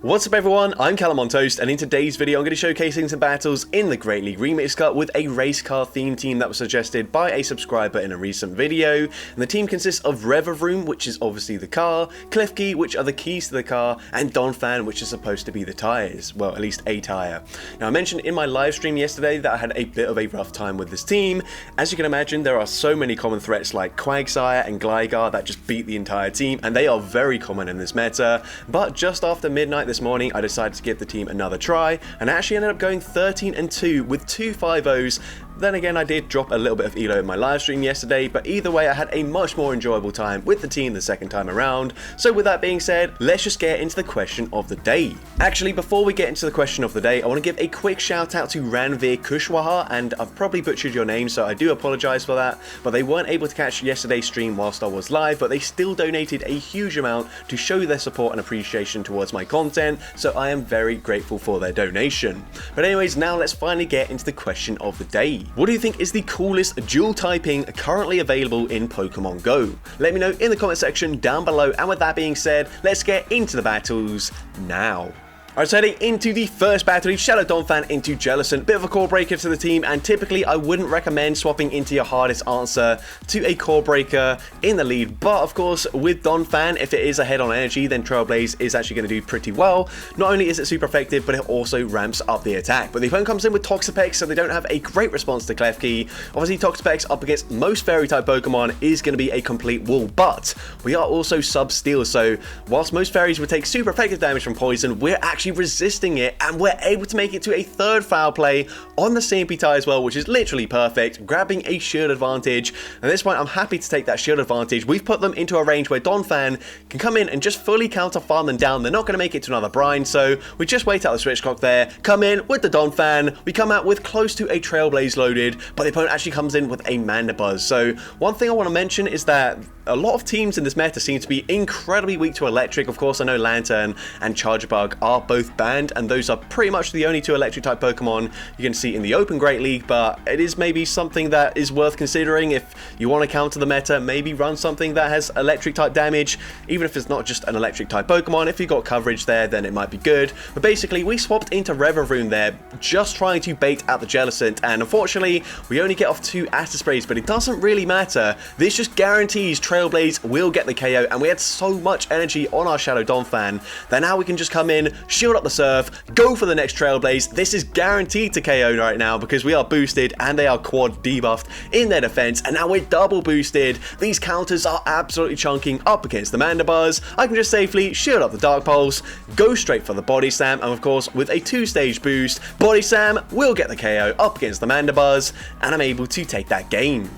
What's up everyone, I'm CallumOnToast, and in today's video I'm going to be showcasing some battles in the Great League Remix Cup with a race car theme team that was suggested by a subscriber in a recent video. And the team consists of REVAVROOM, which is obviously the car, Cliffkey, which are the keys to the car, and Donphan, which is supposed to be the tyres, well at least a tyre. Now I mentioned in my live stream yesterday that I had a bit of a rough time with this team. As you can imagine, there are so many common threats like Quagsire and Gligar that just beat the entire team, and they are very common in this meta. But just after midnight this morning, I decided to give the team another try, and I actually ended up going 13-2 with 2 5-0s. Then again, I did drop a little bit of elo in my live stream yesterday, but either way I had a much more enjoyable time with the team the second time around. So with that being said, let's just get into the question of the day. Actually, before we get into the question of the day, I want to give a quick shout out to Ranveer Kushwaha, and I've probably butchered your name, so I do apologise for that, but they weren't able to catch yesterday's stream whilst I was live, but they still donated a huge amount to show their support and appreciation towards my content, so I am very grateful for their donation. But anyways, now let's finally get into the question of the day. What do you think is the coolest dual typing currently available in Pokemon Go? Let me know in the comment section down below, and with that being said, let's get into the battles now. Alright, so heading into the first battle, Shadow Donphan into Jellicent. Bit of a core breaker to the team, and typically I wouldn't recommend swapping into your hardest answer to a core breaker in the lead. But of course, with Donphan, if it is ahead on energy, then Trailblaze is actually going to do pretty well. Not only is it super effective, but it also ramps up the attack. But the opponent comes in with Toxapex, so they don't have a great response to Klefki. Obviously, Toxapex up against most Fairy-type Pokemon is going to be a complete wall, but we are also sub-steel, so whilst most Fairies would take super effective damage from Poison, we're actually resisting it, and we're able to make it to a third foul play on the CMP tie as well, which is literally perfect, grabbing a shield advantage. At this point, I'm happy to take that shield advantage. We've put them into a range where Donphan can come in and just fully counter farm them down. They're not going to make it to another brine, so we just wait out the switch clock there, come in with the Donphan, we come out with close to a Trailblaze loaded, but the opponent actually comes in with a Mandibuzz. So one thing I want to mention is that a lot of teams in this meta seem to be incredibly weak to electric. Of course, I know Lantern and Chargebug are both banned, and those are pretty much the only 2 electric type Pokemon you can see in the Open Great League, but it is maybe something that is worth considering. If you want to counter the meta, maybe run something that has electric type damage, even if it's not just an electric type Pokemon. If you've got coverage there, then it might be good. But basically, we swapped into REVAVROOM there, just trying to bait out the Jellicent, and unfortunately, we only get off 2 Acid Sprays, but it doesn't really matter. This just guarantees Trailblaze will get the KO, and we had so much energy on our Shadow Donphan that now we can just come in, shield up the surf, go for the next Trailblaze. This is guaranteed to KO right now because we are boosted and they are quad debuffed in their defense, and now we're double boosted. These counters are absolutely chunking up against the Mandibuzz. I can just safely shield up the Dark Pulse, go straight for the Body Slam, and of course with a 2-stage boost, Body Slam will get the KO up against the Mandibuzz, and I'm able to take that game.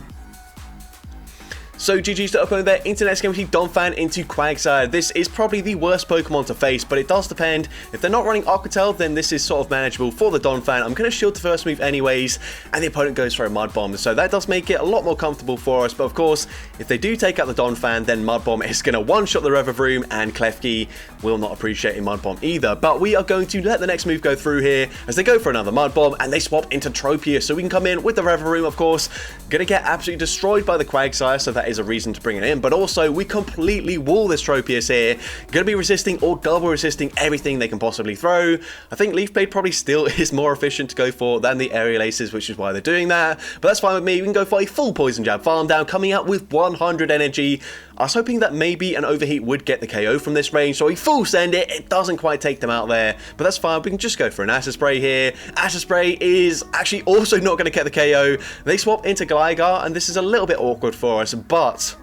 So GG's to opponent there. Into next game we see Donphan into Quagsire. This is probably the worst Pokemon to face, but it does depend. If they're not running Aqua Tail, then this is sort of manageable for the Donphan. I'm going to shield the first move anyways, and the opponent goes for a Mud Bomb, so that does make it a lot more comfortable for us. But of course, if they do take out the Donphan, then Mud Bomb is going to one-shot the REVAVROOM, and Klefki will not appreciate a Mud Bomb either. But we are going to let the next move go through here as they go for another Mud Bomb, and they swap into Tropius, so we can come in with the REVAVROOM, of course. Going to get absolutely destroyed by the Quagsire, so that is a reason to bring it in, but also we completely wall this Tropius here. Going to be resisting or double resisting everything they can possibly throw. I think Leaf Blade probably still is more efficient to go for than the Aerial Aces, which is why they're doing that, but that's fine with me. We can go for a full Poison Jab farm down, coming out with 100 energy. I was hoping that maybe an Overheat would get the KO from this range, so we full send it. It doesn't quite take them out there, but that's fine. We can just go for an Acid Spray here. Acid Spray is actually also not going to get the KO. They swap into Gligar, and this is a little bit awkward for us, but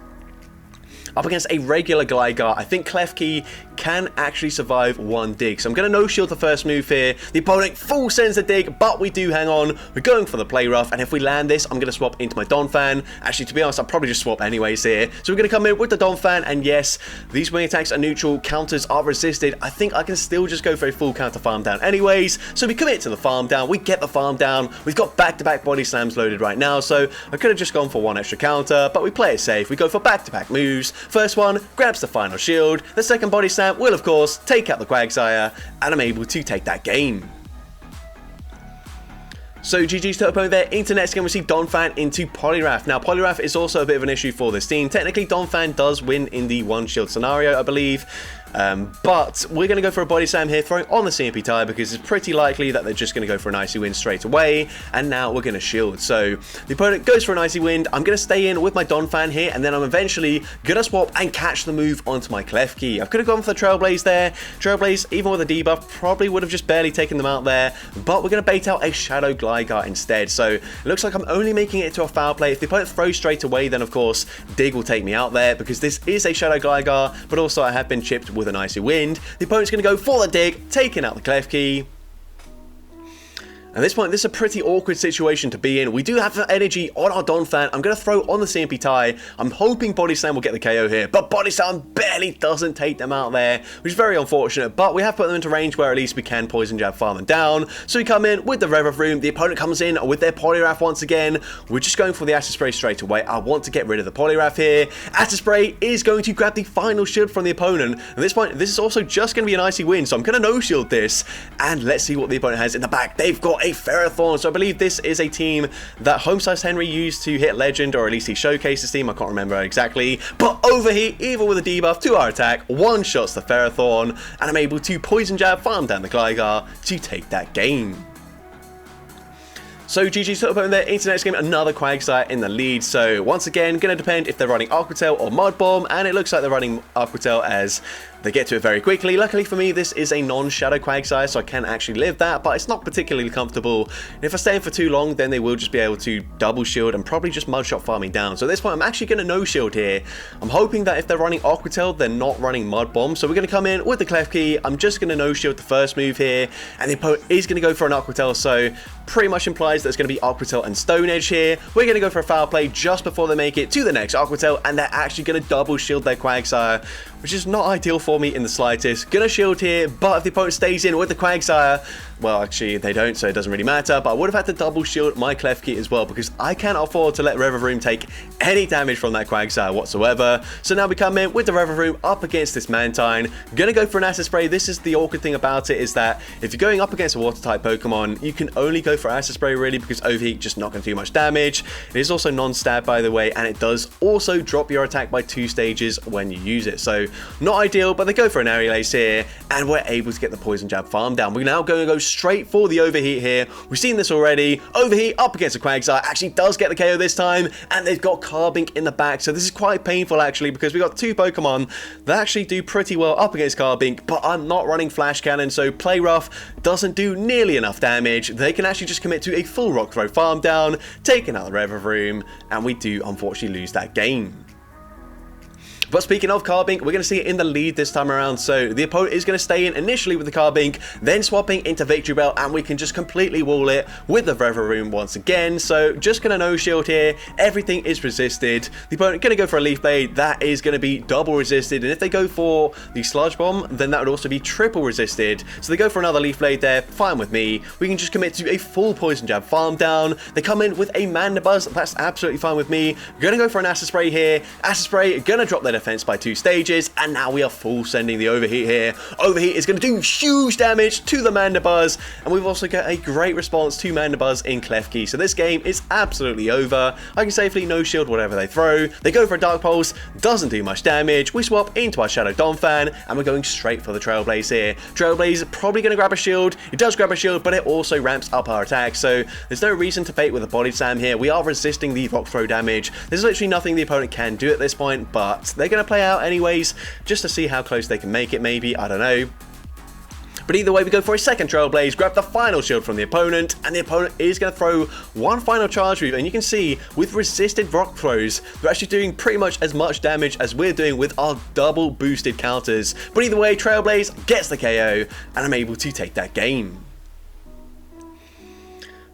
up against a regular Gligar, I think Klefki can actually survive one dig. So I'm going to no-shield the first move here. The opponent full sends a dig, but we do hang on. We're going for the play rough, and if we land this, I'm going to swap into my Donphan. Actually, to be honest, I'll probably just swap anyways here. So we're going to come in with the Donphan, and yes, these wing attacks are neutral, counters are resisted. I think I can still just go for a full counter farm down anyways. So we commit to the farm down, we get the farm down. We've got back-to-back Body Slams loaded right now, so I could have just gone for one extra counter, but we play it safe. We go for back-to-back moves. First one grabs the final shield. The second Body Slam will, of course, take out the Quagsire, and I'm able to take that game. So GG's to opponent there. Into next game we see Donphan into Poliwrath. Now Poliwrath is also a bit of an issue for this team. Technically Donphan does win in the one shield scenario, I believe. But we're going to go for a body slam here, throwing on the CMP tire, because it's pretty likely that they're just going to go for an icy wind straight away, and now we're going to shield. So the opponent goes for an icy wind. I'm going to stay in with my Don fan here, and then I'm eventually going to swap and catch the move onto my Klefki. I could have gone for the Trailblaze there. Trailblaze, even with a debuff, probably would have just barely taken them out there, but we're going to bait out a Shadow Gligar instead. So it looks like I'm only making it to a foul play. If the opponent throws straight away, then of course Dig will take me out there, because this is a Shadow Gligar, but also I have been chipped with an icy wind. The opponent's going to go for the Dig, taking out the Klefki. At this point, this is a pretty awkward situation to be in. We do have energy on our Don fan. I'm going to throw on the CMP tie. I'm hoping Body Slam will get the KO here, but Body Slam barely doesn't take them out there, which is very unfortunate, but we have put them into range where at least we can Poison Jab farm them down. So we come in with the REVAVROOM. The opponent comes in with their Poliwrath once again. We're just going for the Acid Spray straight away. I want to get rid of the Poliwrath here. Acid Spray is going to grab the final shield from the opponent. At this point, this is also just going to be an Icy Wind, so I'm going to no-shield this, and let's see what the opponent has in the back. They've got a Ferrothorn, so I believe this is a team that Homesize Henry used to hit Legend, or at least he showcased his team, I can't remember exactly, but Overheat, even with a debuff to our attack, one-shots the Ferrothorn, and I'm able to Poison Jab, farm down the Gligar to take that game. So GG's to the opponent there into the next game, another Quagsire in the lead. So once again, going to depend if they're running Aqua Tail or Mud Bomb, and it looks like they're running Aqua Tail as they get to it very quickly. Luckily for me, this is a non-Shadow Quagsire, so I can actually live that, but it's not particularly comfortable. And if I stay in for too long, then they will just be able to double shield and probably just Mud Shot farming down. So at this point, I'm actually going to no-shield here. I'm hoping that if they're running Aqua Tail, they're not running Mud Bomb. So we're going to come in with the Klefki. I'm just going to no-shield the first move here, and the opponent is going to go for an Aqua Tail, so pretty much implies that it's going to be Aqua Tail and Stone Edge here. We're going to go for a foul play just before they make it to the next Aqua Tail, and they're actually going to double shield their Quagsire, which is not ideal for me in the slightest. Gonna shield here, but if the opponent stays in with the Quagsire, well, actually, they don't, so it doesn't really matter, but I would have had to double shield my Klefki as well, because I can't afford to let REVAVROOM take any damage from that Quagsire whatsoever. So now we come in with the REVAVROOM up against this Mantine. Gonna go for an Acid Spray. This is the awkward thing about it, is that if you're going up against a Water-type Pokemon, you can only go for Acid Spray, really, because Overheat just not going to do much damage. It is also non-stab, by the way, and it does also drop your attack by 2 stages when you use it. So not ideal, but they go for an Aerial Ace here, and we're able to get the Poison Jab farm down. We're now going to go straight for the Overheat here. We've seen this already. Overheat up against a Quagsire actually does get the KO this time, and they've got Carbink in the back, so this is quite painful actually, because we've got 2 Pokemon that actually do pretty well up against Carbink, but I'm not running Flash Cannon, so Play Rough doesn't do nearly enough damage. They can actually just commit to a full Rock Throw farm down, taking out the REVAVROOM, and we do unfortunately lose that game. But speaking of Carbink, we're going to see it in the lead this time around. So the opponent is going to stay in initially with the Carbink, then swapping into Victory Bell, and we can just completely wall it with the REVAVROOM once again. So just going to no-shield here. Everything is resisted. The opponent going to go for a Leaf Blade. That is going to be double resisted. And if they go for the Sludge Bomb, then that would also be triple resisted. So they go for another Leaf Blade there. Fine with me. We can just commit to a full Poison Jab farm down. They come in with a Mandibuzz. That's absolutely fine with me. Going to go for an Acid Spray here. Acid Spray going to drop their defense by 2 stages, and now we are full sending the Overheat here. Overheat is going to do huge damage to the Mandibuzz, and we've also got a great response to Mandibuzz in Klefki. So this game is absolutely over. I can safely no-shield whatever they throw. They go for a Dark Pulse, doesn't do much damage. We swap into our Shadow Donphan, and we're going straight for the Trailblaze here. Trailblaze probably going to grab a shield. It does grab a shield, but it also ramps up our attack, so there's no reason to bait with a Body Slam here. We are resisting the Rock Throw damage. There's literally nothing the opponent can do at this point, but they're going to play out anyways, just to see how close they can make it, maybe, I don't know. But either way, we go for a second Trailblaze, grab the final shield from the opponent, and the opponent is going to throw one final charge move, and you can see, with resisted rock throws, they're actually doing pretty much as much damage as we're doing with our double boosted counters. But either way, Trailblaze gets the KO, and I'm able to take that game.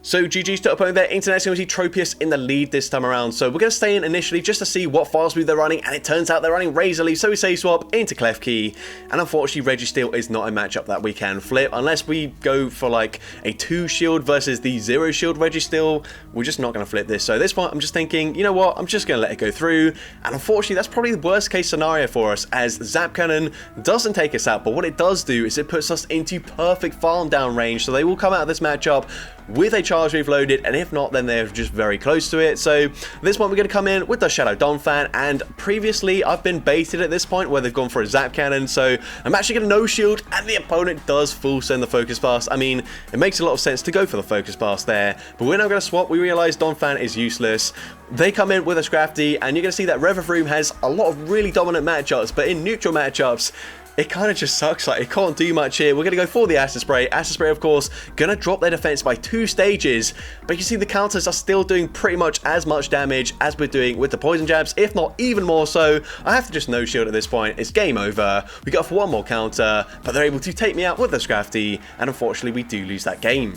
So GG's to opponent there, Internet's going to see Tropius in the lead this time around. So we're going to stay in initially just to see what fast move they're running, and it turns out they're running Razor Leaf, so we say swap into Klefki. And unfortunately, Registeel is not a matchup that we can flip, unless we go for like a 2 shield versus the 0 shield Registeel. We're just not going to flip this. So at this point, I'm just thinking, you know what, I'm just going to let it go through. And unfortunately, that's probably the worst case scenario for us, as Zap Cannon doesn't take us out, but what it does do is it puts us into perfect farm down range. So they will come out of this matchup with a charge move loaded, and if not, then they're just very close to it. So at this point, we're going to come in with the Shadow Donphan, and previously I've been baited at this point where they've gone for a Zap Cannon, so I'm actually going to no shield, and the opponent does full send the Focus Blast. I mean, it makes a lot of sense to go for the Focus Blast there, but we're now going to swap. We realize Donphan is useless. They come in with a Scrafty, and you're going to see that REVAVROOM has a lot of really dominant matchups, but in neutral matchups, it kind of just sucks. Like, it can't do much here. We're going to go for the Acid Spray. Acid Spray, of course, going to drop their defense by 2 stages, but you see the counters are still doing pretty much as much damage as we're doing with the Poison Jabs, if not even more so. I have to just no shield at this point. It's game over. We go for one more counter, but they're able to take me out with the Scrafty, and unfortunately, we do lose that game.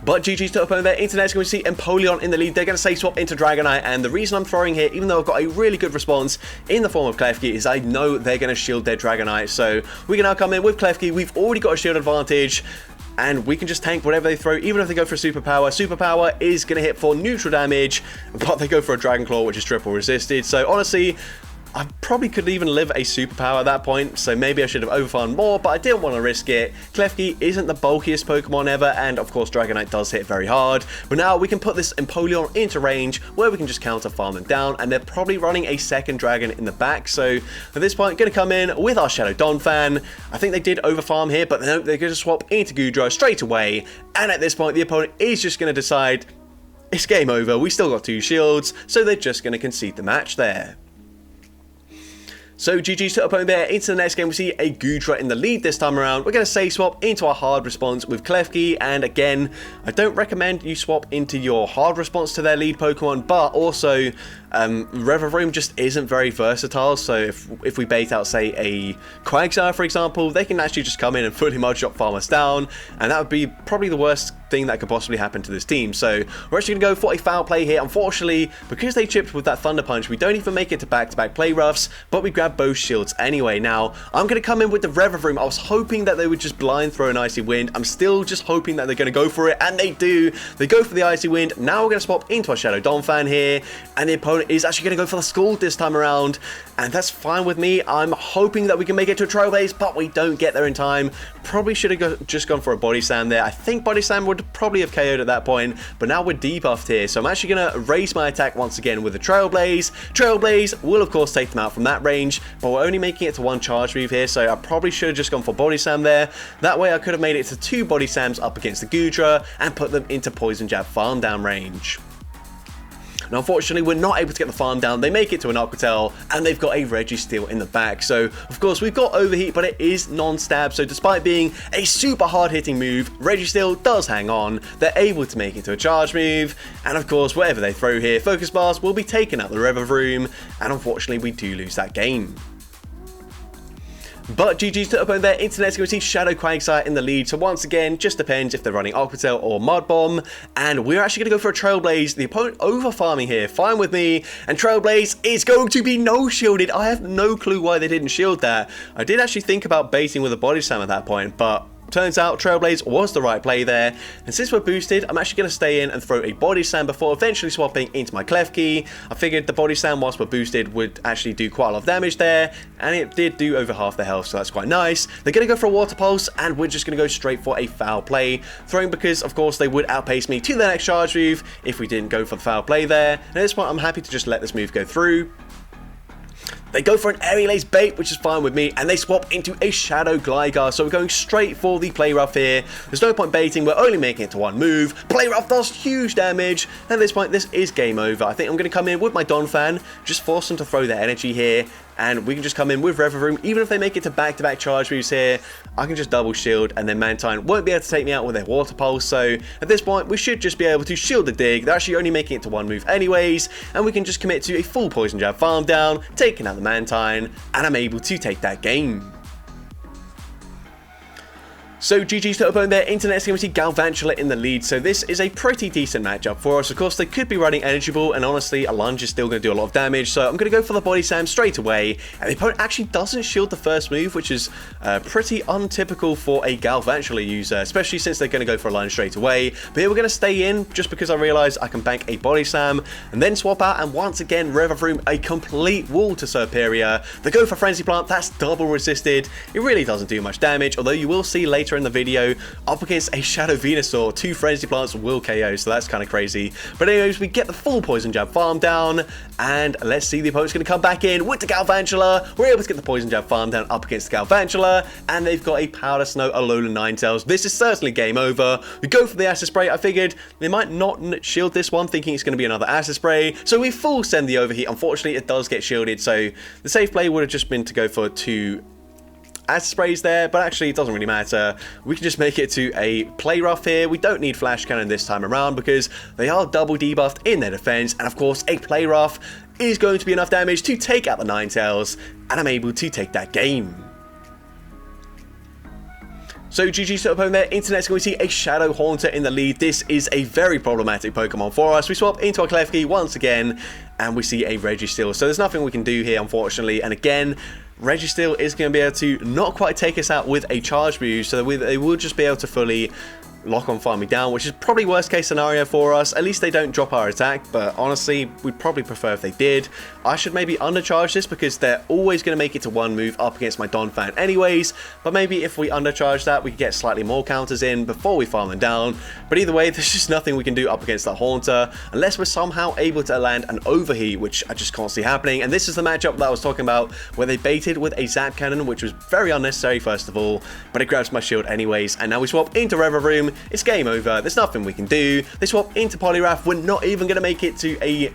But GG's to opponent there. Internet's going to see Empoleon in the lead. They're going to say swap into Dragonite, and the reason I'm throwing here, even though I've got a really good response in the form of Klefki, is I know they're going to shield their Dragonite. So we can now come in with Klefki. We've already got a shield advantage, and we can just tank whatever they throw, even if they go for a Superpower. Superpower is going to hit for neutral damage, but they go for a Dragon Claw, which is triple resisted. So honestly, I probably could even live a Superpower at that point, so maybe I should have overfarmed more, but I didn't want to risk it. Klefki isn't the bulkiest Pokemon ever, and of course Dragonite does hit very hard, but now we can put this Empoleon into range where we can just counter farm them down, and they're probably running a second Dragon in the back, so at this point, going to come in with our Shadow Donphan. I think they did overfarm here, but no, they're going to swap into Goodra straight away, and at this point, the opponent is just going to decide it's game over. We still got 2 shields, so they're just going to concede the match there. So GG's to opponent there. Into the next game, we see a Goodra in the lead this time around. We're going to say swap into our hard response with Klefki, and again, I don't recommend you swap into your hard response to their lead Pokemon, but also REVAVROOM just isn't very versatile, so if we bait out, say, a Quagsire, for example, they can actually just come in and fully Mudshot farm us down, and that would be probably the worst thing that could possibly happen to this team. So we're actually going to go for a foul play here. Unfortunately, because they chipped with that Thunder Punch, we don't even make it to back-to-back play roughs, but we grab both shields anyway. Now, I'm going to come in with the REVAVROOM. I was hoping that they would just blind throw an Icy Wind. I'm still just hoping that they're going to go for it, and they do. They go for the Icy Wind. Now we're going to swap into our Shadow Donphan here, and the opponent is actually going to go for the Scald this time around, and that's fine with me. I'm hoping that we can make it to a Trailblaze, but we don't get there in time. Probably should have just gone for a Body Slam there. I think Body Slam would probably have KO'd at that point, but now we're debuffed here, so I'm actually going to raise my attack once again with the Trailblaze. Trailblaze will of course take them out from that range, but we're only making it to 1 charge move here, so I probably should have just gone for Body Slam there. That way I could have made it to 2 Body Slams up against the Goodra and put them into Poison Jab farm down range. Now, unfortunately, we're not able to get the farm down. They make it to an Aquatel, and they've got a Registeel in the back. So, of course, we've got Overheat, but it is non-stab. So, despite being a super hard-hitting move, Registeel does hang on. They're able to make it to a charge move. And, of course, whatever they throw here, Focus Blast will be taken out the REVAVROOM. And, unfortunately, we do lose that game. But GG's to opponent there. Internet's going to see Shadow Quagsire in the lead. So once again, just depends if they're running Aquatel or Mud Bomb. And we're actually going to go for a Trailblaze. The opponent over farming here. Fine with me. And Trailblaze is going to be no shielded. I have no clue why they didn't shield that. I did actually think about baiting with a Body Slam at that point, but turns out Trailblaze was the right play there, and since we're boosted, I'm actually going to stay in and throw a Body Slam before eventually swapping into my Klefki. I figured the Body Slam whilst we're boosted would actually do quite a lot of damage there, and it did do over half the health, so that's quite nice. They're going to go for a Water Pulse, and we're just going to go straight for a foul play, throwing because, of course, they would outpace me to the next charge move if we didn't go for the foul play there, and at this point, I'm happy to just let this move go through. They go for an Aerial Bait, which is fine with me, and they swap into a Shadow Gligar. So we're going straight for the Play Rough here. There's no point baiting, we're only making it to 1 move. Play Rough does huge damage, and at this point, this is game over. I think I'm going to come in with my Donphan, just force them to throw their energy here, and we can just come in with REVAVROOM. Even if they make it to back-to-back charge moves here, I can just double shield, and then Mantine won't be able to take me out with their Water Pulse. So at this point, we should just be able to shield the dig. They're actually only making it to 1 move anyways, and we can just commit to a full Poison Jab farm down, taking out the Mantine, and I'm able to take that game. So GG's to opponent there. Internet's going to see Galvantula in the lead, so this is a pretty decent matchup for us. Of course, they could be running Energy Ball, and honestly, a Lunge is still going to do a lot of damage, so I'm going to go for the Body Slam straight away, and the opponent actually doesn't shield the first move, which is pretty untypical for a Galvantula user, especially since they're going to go for a Lunge straight away. But here we're going to stay in, just because I realise I can bank a Body Slam, and then swap out, and once again, REVAVROOM a complete wall to Serperior. They go for Frenzy Plant, that's double resisted. It really doesn't do much damage, although you will see later later in the video up against a Shadow Venusaur. 2 Frenzy Plants will KO, so that's kind of crazy. But anyways, we get the full Poison Jab farm down, and let's see, the opponent's going to come back in with the Galvantula. We're able to get the Poison Jab farm down up against the Galvantula, and they've got a Powder Snow Alolan Ninetales. This is certainly game over. We go for the Acid Spray. I figured they might not shield this one, thinking it's going to be another Acid Spray, so we full send the Overheat. Unfortunately, it does get shielded, so the safe play would have just been to go for 2 Acid Sprays there, but actually it doesn't really matter. We can just make it to a Play Rough here. We don't need Flash Cannon this time around because they are double debuffed in their defense, and of course a Play Rough is going to be enough damage to take out the Ninetales, and I'm able to take that game. So GG's to opponent there. Internet's going to see a Shadow Haunter in the lead. This is a very problematic Pokemon for us. We swap into our Klefki once again, and we see a Registeel. So there's nothing we can do here, unfortunately. And again, Registeel is going to be able to not quite take us out with a Charge Boost, so they will just be able to fully lock on farming down, which is probably worst case scenario for us. At least they don't drop our attack, but honestly, we'd probably prefer if they did. I should maybe undercharge this because they're always going to make it to 1 move up against my Donphan anyways, but maybe if we undercharge that, we can get slightly more counters in before we farm them down. But either way, there's just nothing we can do up against that Haunter unless we're somehow able to land an Overheat, which I just can't see happening. And this is the matchup that I was talking about where they baited with a Zap Cannon, which was very unnecessary first of all, but it grabs my shield anyways. And now we swap into REVAVROOM. It's game over. There's nothing we can do. They swap into Poliwrath. We're not even going to make it to a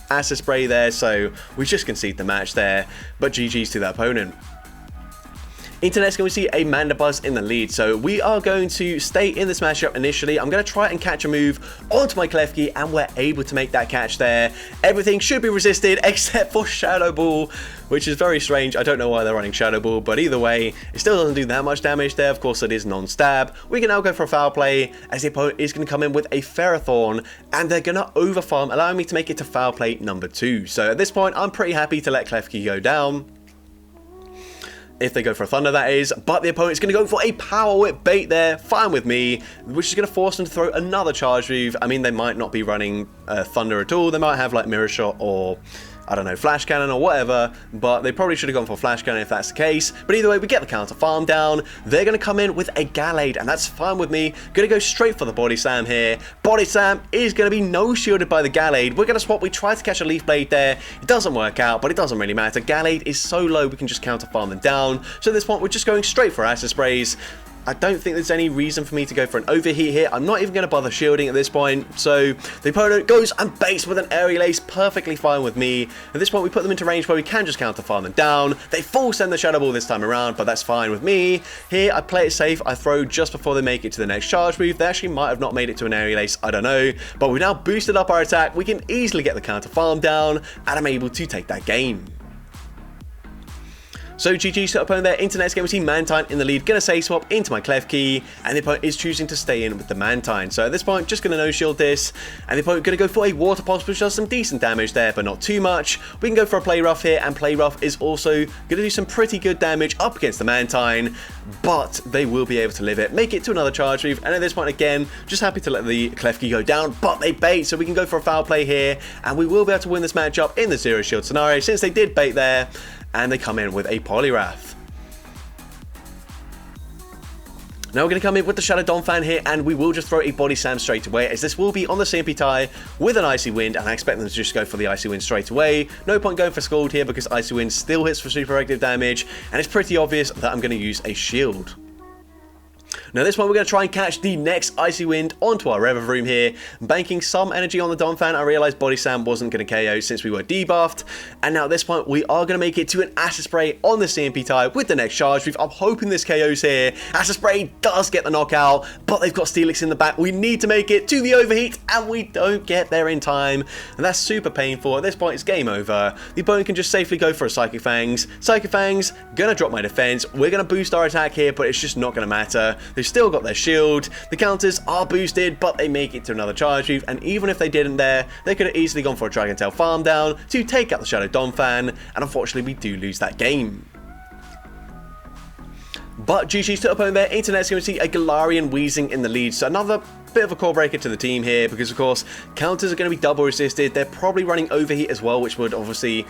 Acid Spray there, so we just concede the match there. But GG's to that opponent. Internet's going to see a Mandibuzz in the lead, so we are going to stay in this matchup initially. I'm going to try and catch a move onto my Klefki, and we're able to make that catch there. Everything should be resisted except for Shadow Ball, which is very strange. I don't know why they're running Shadow Ball, but either way, it still doesn't do that much damage there. Of course, it is non-stab. We can now go for a Foul Play, as the opponent is going to come in with a Ferrothorn, and they're going to overfarm, allowing me to make it to Foul Play number 2. So at this point, I'm pretty happy to let Klefki go down. If they go for a Thunder, that is, but the opponent's going to go for a Power Whip bait there, fine with me, which is going to force them to throw another Charge Move. I mean, they might not be running Thunder at all. They might have like Mirror Shot or, I don't know, Flash Cannon or whatever, but they probably should have gone for Flash Cannon if that's the case. But either way, we get the counter farm down. They're going to come in with a Gallade, and that's fine with me. Going to go straight for the Body Slam here. Body Slam is going to be no shielded by the Gallade. We're going to swap. We try to catch a Leaf Blade there. It doesn't work out, but it doesn't really matter. Gallade is so low, we can just counter farm them down. So at this point, we're just going straight for Acid Sprays. I don't think there's any reason for me to go for an Overheat here. I'm not even going to bother shielding at this point. So the opponent goes and baits with an Aerial Ace, perfectly fine with me. At this point, we put them into range where we can just counter farm them down. They full send the Shadow Ball this time around, but that's fine with me. Here, I play it safe. I throw just before they make it to the next charge move. They actually might have not made it to an Aerial Ace, I don't know. But we've now boosted up our attack. We can easily get the counter farm down, and I'm able to take that game. So GG's to opponent there. Internet's going to see Mantine in the lead. Going to say swap into my Klefki, and the opponent is choosing to stay in with the Mantine. So at this point, just going to no shield this, and the opponent going to go for a Water Pulse, which does some decent damage there, but not too much. We can go for a Play Rough here, and Play Rough is also going to do some pretty good damage up against the Mantine, but they will be able to live it, make it to another charge move, and at this point again, just happy to let the Klefki go down, but they bait, so we can go for a Foul Play here, and we will be able to win this matchup in the Zero Shield scenario, since they did bait there, and they come in with a Poliwrath. Now we're going to come in with the Shadow Donphan here, and we will just throw a Body Slam straight away, as this will be on the CMP tie with an Icy Wind, and I expect them to just go for the Icy Wind straight away. No point going for Scald here, because Icy Wind still hits for super effective damage, and it's pretty obvious that I'm going to use a Shield. Now this one, we're going to try and catch the next Icy Wind onto our REVAVROOM here, banking some energy on the Donphan. I realised Body Slam wasn't going to KO since we were debuffed, and now at this point, we are going to make it to an Acid Spray on the CMP tie with the next charge move. I'm hoping this KOs here. Acid Spray does get the knockout, but they've got Steelix in the back. We need to make it to the Overheat, and we don't get there in time, and that's super painful. At this point, it's game over. The opponent can just safely go for a Psychic Fangs. Psychic Fangs, going to drop my defense. We're going to boost our attack here, but it's just not going to matter. They've still got their shield. The counters are boosted, but they make it to another charge move, and even if they didn't there, they could have easily gone for a Dragon Tail farm down to take out the Shadow Donphan, and unfortunately we do lose that game. But GG's to opponent there. Internet's going to see a Galarian Weezing in the lead, so another bit of a core breaker to the team here, because of course counters are going to be double resisted. They're probably running overheat as well, which would obviously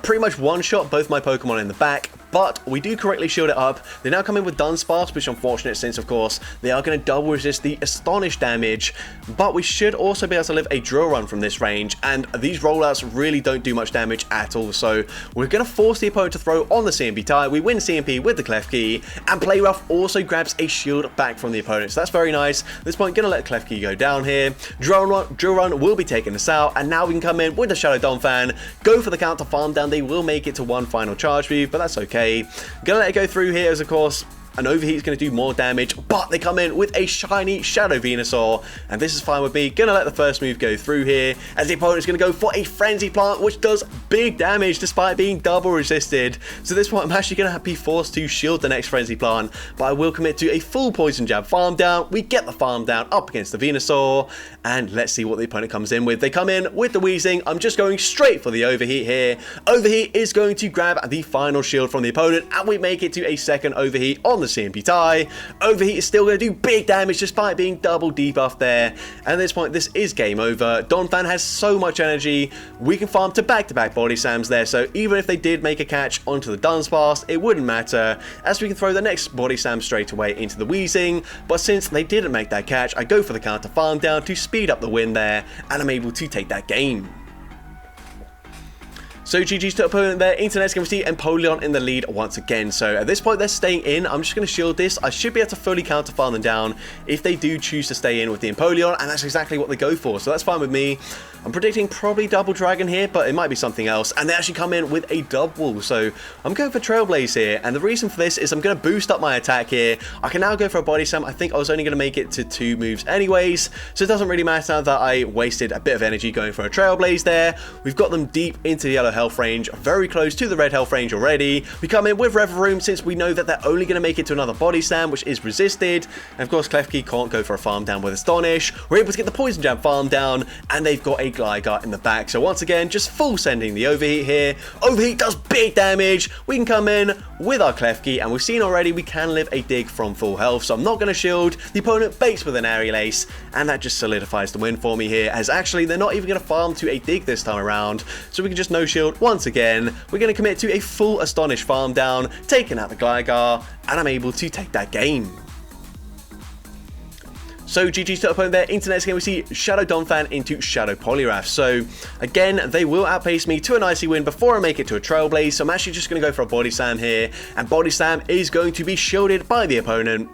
pretty much one-shot both my Pokemon in the back, but we do correctly shield it up. They now come in with Dunsparce, which is unfortunate since of course they are going to double resist the Astonish damage, but we should also be able to live a Drill Run from this range, and these rollouts really don't do much damage at all, so we're going to force the opponent to throw on the CMP tie. We win CMP with the Klefki, and Play Rough also grabs a shield back from the opponent, so that's very nice. At this point, going to let Klefki go down here. Drill Run will be taking us out, and now we can come in with the Shadow Donphan, go for the counter farm down. They will make it to one final charge move, but that's okay. Gonna let it go through here, as of course an overheat is going to do more damage, but they come in with a shiny Shadow Venusaur, and this is fine with me. Gonna let the first move go through here, as the opponent is going to go for a Frenzy Plant, which does big damage despite being double resisted. So at this point, I'm actually going to be forced to shield the next Frenzy Plant, but I will commit to a full Poison Jab farm down. We get the farm down up against the Venusaur, and let's see what the opponent comes in with. They come in with the Weezing. I'm just going straight for the overheat here. Overheat is going to grab the final shield from the opponent, and we make it to a second overheat on the CMP tie. Overheat is still going to do big damage despite being double debuffed there, and at this point this is game over. Donphan has so much energy, we can farm to back-to-back body slams there, so even if they did make a catch onto the Dunsparce, it wouldn't matter, as we can throw the next body slam straight away into the Weezing. But since they didn't make that catch, I go for the counter farm down to speed up the win there, and I'm able to take that game. So GG's to opponent there, Internet's going to see Empoleon in the lead once again. So at this point they're staying in. I'm just going to shield this. I should be able to fully counter farm them down if they do choose to stay in with the Empoleon, and that's exactly what they go for, so that's fine with me. I'm predicting probably double Dragon here, but it might be something else, and they actually come in with a double, so I'm going for Trailblaze here, and the reason for this is I'm going to boost up my attack here. I can now go for a Body Slam. I think I was only going to make it to 2 moves anyways, so it doesn't really matter that I wasted a bit of energy going for a Trailblaze there. We've got them deep into the yellow health range, very close to the red health range already. We come in with REVAVROOM since we know that they're only going to make it to another Body Slam, which is resisted, and of course Klefki can't go for a farm down with Astonish. We're able to get the Poison Jab farm down, and they've got a Gligar in the back, so once again just full sending the overheat here. Overheat does big damage. We can come in with our Klefki, and we've seen already we can live a dig from full health, so I'm not going to shield. The opponent baits with an Aerial Ace, and that just solidifies the win for me here, as actually they're not even going to farm to a dig this time around, so we can just no shield once again. We're going to commit to a full Astonish farm down, taking out the Gligar, and I'm able to take that game. So GG's to opponent there, Internet's game we see Shadow Donphan into Shadow Poliwrath. So again, they will outpace me to an icy win before I make it to a Trailblaze, so I'm actually just going to go for a Body Slam here, and Body Slam is going to be shielded by the opponent.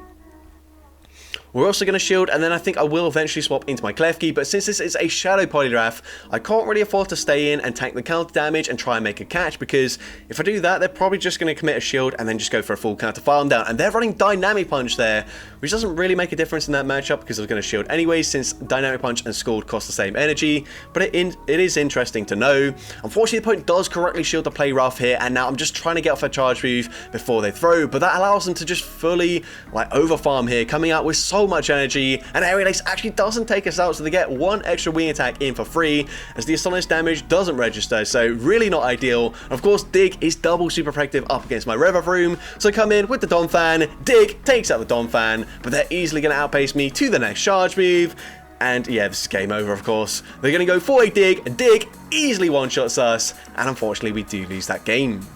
We're also going to shield, and then I think I will eventually swap into my Klefki, but since this is a Shadow Poliwrath, I can't really afford to stay in and tank the counter damage and try and make a catch, because if I do that, they're probably just going to commit a shield and then just go for a full counter farm down, and they're running Dynamic Punch there, which doesn't really make a difference in that matchup because I was going to shield anyways, since Dynamic Punch and Scald cost the same energy, but it is interesting to know. Unfortunately, the opponent does correctly shield the Play Rough here, and now I'm just trying to get off a charge move before they throw, but that allows them to just fully over farm here, coming out with so much energy, and Aerial Ace actually doesn't take us out, so they get one extra wing attack in for free, as the Astonish damage doesn't register, so really not ideal. Of course, Dig is double super effective up against my REVAVROOM, so I come in with the Donphan. Dig takes out the Donphan, but they're easily going to outpace me to the next charge move. And yeah, this is game over, of course. They're going to go for a Dig, and Dig easily one-shots us, and unfortunately we do lose that game.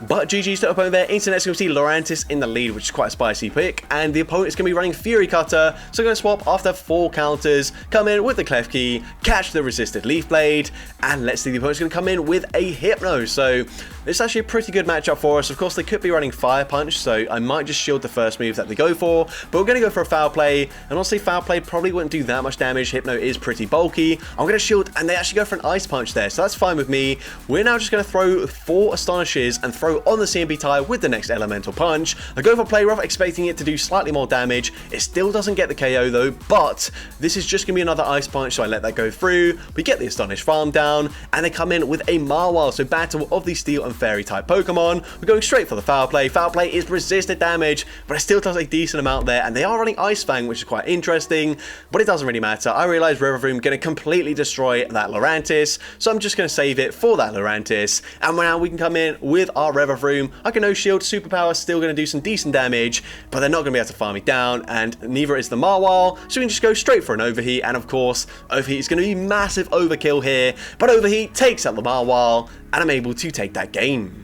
But GG's to opponent there, Internet's going to see Lurantis in the lead, which is quite a spicy pick, and the opponent's going to be running Fury Cutter, so I'm going to swap after 4 counters, come in with the Klefki, catch the resisted Leaf Blade, and let's see, the opponent's going to come in with a Hypno, so it's actually a pretty good matchup for us. Of course, they could be running Fire Punch, so I might just shield the first move that they go for, but we're going to go for a Foul Play, and honestly, Foul Play probably wouldn't do that much damage. Hypno is pretty bulky. I'm going to shield, and they actually go for an Ice Punch there, so that's fine with me. We're now just going to throw 4 Astonishes and throw on the CMP tie with the next Elemental Punch. I go for Play Rough, expecting it to do slightly more damage. It still doesn't get the KO though, but this is just going to be another Ice Punch, so I let that go through. We get the Astonish farm down, and they come in with a Marwile, so battle of the Steel and Fairy type Pokemon. We're going straight for the Foul Play. Foul Play is resisted damage, but it still does a decent amount there, and they are running Ice Fang, which is quite interesting, but it doesn't really matter. I realize REVAVROOM going to completely destroy that Lurantis, so I'm just going to save it for that Lurantis, and now we can come in with our REVAVROOM, I can no shield, superpower still going to do some decent damage, but they're not going to be able to farm me down, and neither is the Marwile, so we can just go straight for an overheat, and of course, overheat is going to be massive overkill here, but overheat takes out the Marwile, and I'm able to take that game.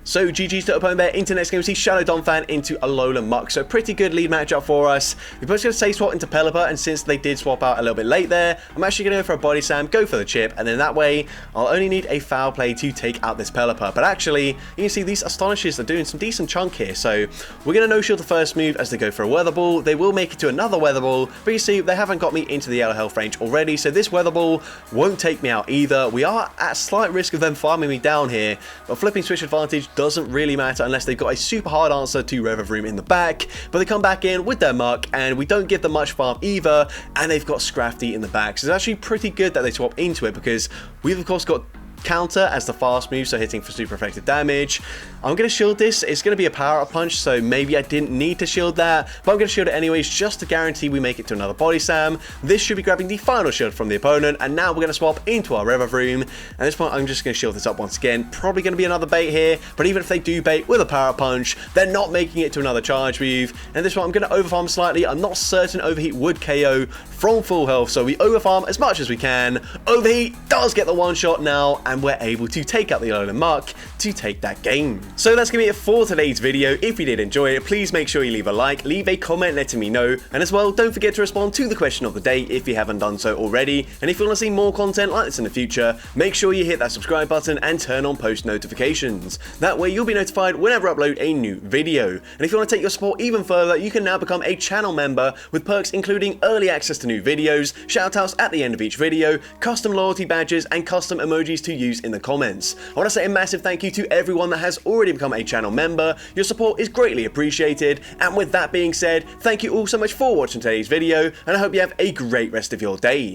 So GG's to opponent there. Into next game, we see Shadow Donphan into Alolan Muck. So pretty good lead matchup for us. We're both going to say swap into Pelipper, and since they did swap out a little bit late there, I'm actually going to go for a Body Slam, go for the chip, and then that way, I'll only need a foul play to take out this Pelipper. But actually, you can see these Astonishes are doing some decent chunk here. So we're going to no-shield the first move as they go for a Weather Ball. They will make it to another Weather Ball, but you see, they haven't got me into the yellow health range already, so this Weather Ball won't take me out either. We are at slight risk of them farming me down here, but flipping switch advantage doesn't really matter unless they've got a super hard answer to REVAVROOM in the back, but they come back in with their Muck, and we don't give them much farm either, and they've got Scrafty in the back, so it's actually pretty good that they swap into it, because we've of course got Counter as the fast move, so hitting for super effective damage. I'm going to shield this. It's going to be a power up punch, so maybe I didn't need to shield that, but I'm going to shield it anyways just to guarantee we make it to another Body Slam. This should be grabbing the final shield from the opponent, and now we're going to swap into our REVAVROOM. At this point, I'm just going to shield this up once again. Probably going to be another bait here, but even if they do bait with a power up punch, they're not making it to another charge move. And at this point, I'm going to overfarm slightly. I'm not certain Overheat would KO from full health, so we overfarm as much as we can. Overheat does get the one shot now, and we're able to take out the Alolan Muck to take that game. So that's going to be it for today's video. If you did enjoy it, please make sure you leave a like, leave a comment letting me know, and as well, don't forget to respond to the question of the day if you haven't done so already. And if you want to see more content like this in the future, make sure you hit that subscribe button and turn on post notifications. That way you'll be notified whenever I upload a new video. And if you want to take your support even further, you can now become a channel member with perks including early access to new videos, shoutouts at the end of each video, custom loyalty badges, and custom emojis to use in the comments. I want to say a massive thank you to everyone that has already become a channel member. Your support is greatly appreciated, and with that being said, thank you all so much for watching today's video, and I hope you have a great rest of your day.